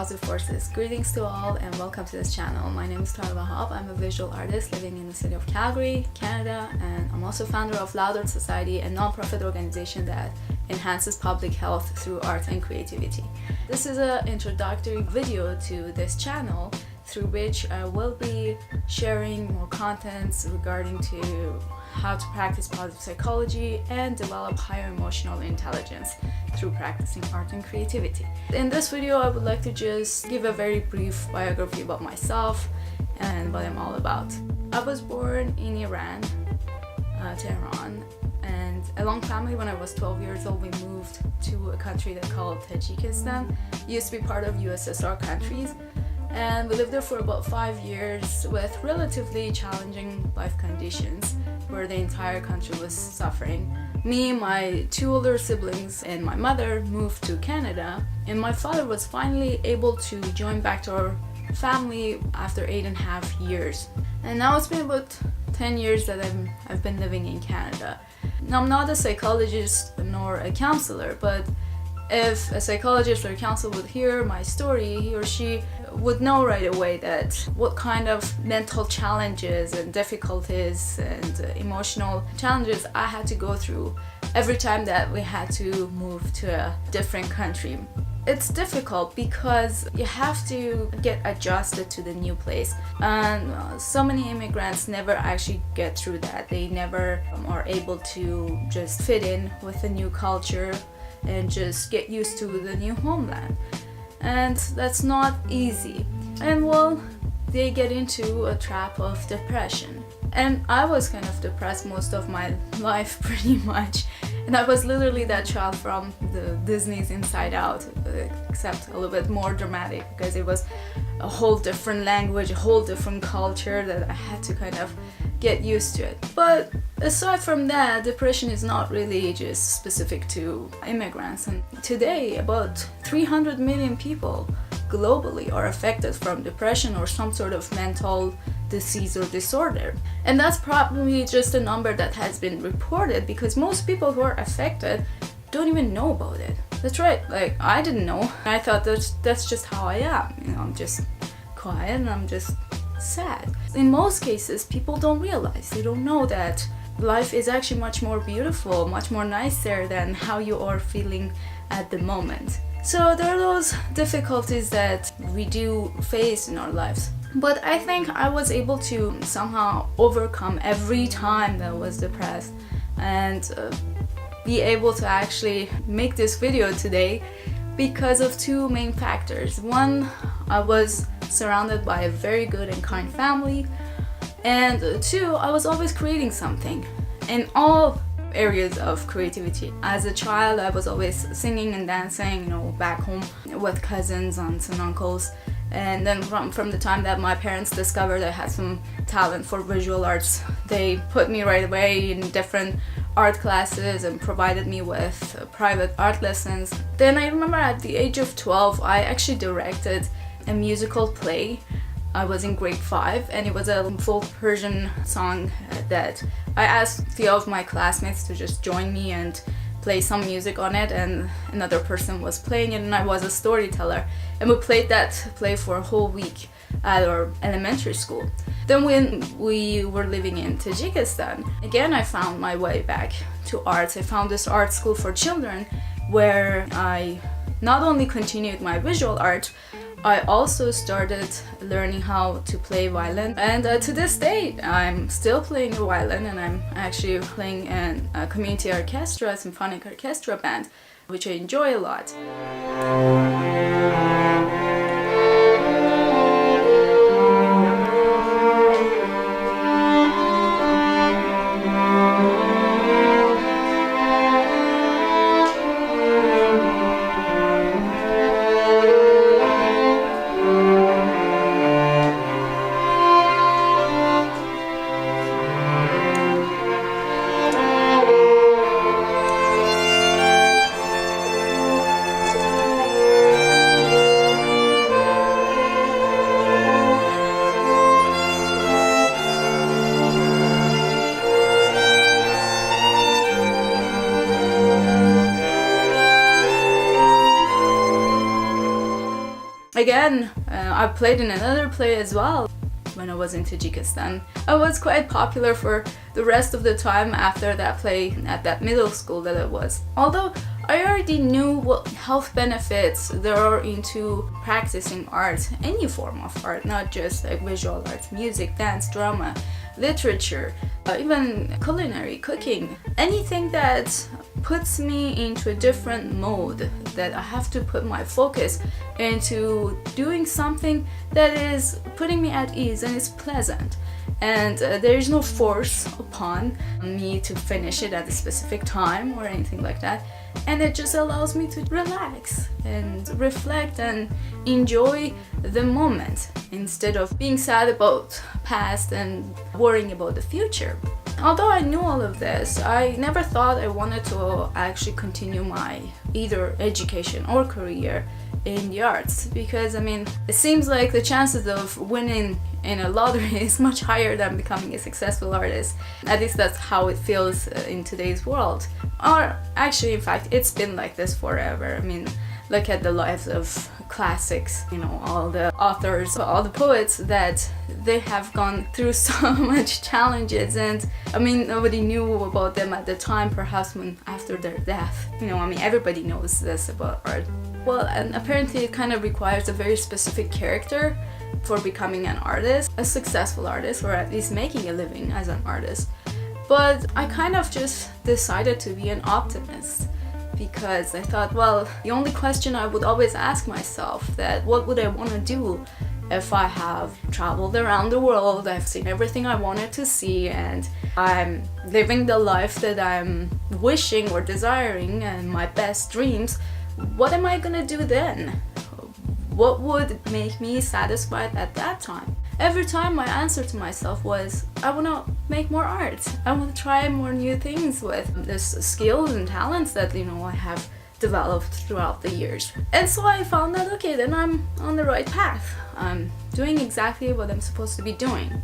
positive forces. Greetings to all and welcome to this channel. My name is Tara Wahab. I'm a visual artist living in the city of Calgary, Canada, and I'm also founder of Loud Art Society, a non-profit organization that enhances public health through art and creativity. This is an introductory video to this channel through which I will be sharing more contents regarding to how to practice positive psychology and develop higher emotional intelligence through practicing art and creativity. In this video, I would like to just give a very brief biography about myself and what I'm all about. I was born in Iran, Tehran, and along family when I was 12 years old, we moved to a country they called Tajikistan. It used to be part of USSR countries. And we lived there for about 5 years with relatively challenging life conditions where the entire country was suffering. Me, my 2 older siblings, and my mother moved to Canada, and my father was finally able to join back to our family after 8.5 years. And now it's been about 10 years that I've been living in Canada. Now, I'm not a psychologist nor a counselor, but if a psychologist or a counselor would hear my story, he or she would know right away that what kind of mental challenges and difficulties and emotional challenges I had to go through every time that we had to move to a different country. It's difficult because you have to get adjusted to the new place, and so many immigrants never actually get through that. They never are able to just fit in with the new culture and just get used to the new homeland. And that's not easy. And well, they get into a trap of depression. And I was kind of depressed most of my life, pretty much. And I was literally that child from the Disney's Inside Out, except a little bit more dramatic because it was a whole different language, a whole different culture that I had to kind of get used to it. But aside from that, depression is not really just specific to immigrants. And today, about 300 million people globally are affected from depression or some sort of mental disease or disorder. And that's probably just a number that has been reported because most people who are affected don't even know about it. That's right, like I didn't know. I thought that's just how I am. I'm just quiet and I'm just sad. In most cases, people don't realize, they don't know that life is actually much more beautiful, much more nicer than how you are feeling at the moment. So there are those difficulties that we do face in our lives. But I think I was able to somehow overcome every time that I was depressed and be able to actually make this video today because of 2 main factors. One, I was surrounded by a very good and kind family, and 2, I was always creating something in all areas of creativity. As a child, I was always singing and dancing, back home with cousins, aunts and uncles. And then from the time that my parents discovered I had some talent for visual arts, they put me right away in different art classes and provided me with private art lessons. Then I remember at the age of 12, I actually directed a musical play. I was in grade 5 and it was a full Persian song that I asked 3 of my classmates to just join me and play some music on it, and another person was playing it and I was a storyteller, and we played that play for a whole week at our elementary school. Then when we were living in Tajikistan, again I found my way back to arts. I found this art school for children where I not only continued my visual art, I also started learning how to play violin, and to this day I'm still playing the violin, and I'm actually playing in a community orchestra, a symphonic orchestra band, which I enjoy a lot. again, I played in another play as well when I was in Tajikistan. I was quite popular for the rest of the time after that play at that middle school that I was. Although I already knew what health benefits there are into practicing art, any form of art, not just like visual arts, music, dance, drama, literature, even culinary, cooking, anything that puts me into a different mode, that I have to put my focus into doing something that is putting me at ease and is pleasant. And there is no force upon me to finish it at a specific time or anything like that. And it just allows me to relax and reflect and enjoy the moment instead of being sad about past and worrying about the future. Although I knew all of this, I never thought I wanted to actually continue my either education or career in the arts, because I mean, it seems like the chances of winning in a lottery is much higher than becoming a successful artist. At least that's how it feels in today's world. Or actually, in fact, it's been like this forever. I mean, look at the lives of classics, you know, all the authors, all the poets, that they have gone through so much challenges, and I mean, nobody knew about them at the time, perhaps when after their death. You know, I mean, everybody knows this about art. Well, and apparently it kind of requires a very specific character for becoming an artist, a successful artist, or at least making a living as an artist. But I kind of just decided to be an optimist, because I thought, well, the only question I would always ask myself, that what would I want to do if I have traveled around the world, I've seen everything I wanted to see, and I'm living the life that I'm wishing or desiring and my best dreams, what am I gonna do then? What would make me satisfied at that time? Every time my answer to myself was, I want to make more art. I want to try more new things with this skills and talents that, you know, I have developed throughout the years. And so I found that, okay, then I'm on the right path. I'm doing exactly what I'm supposed to be doing.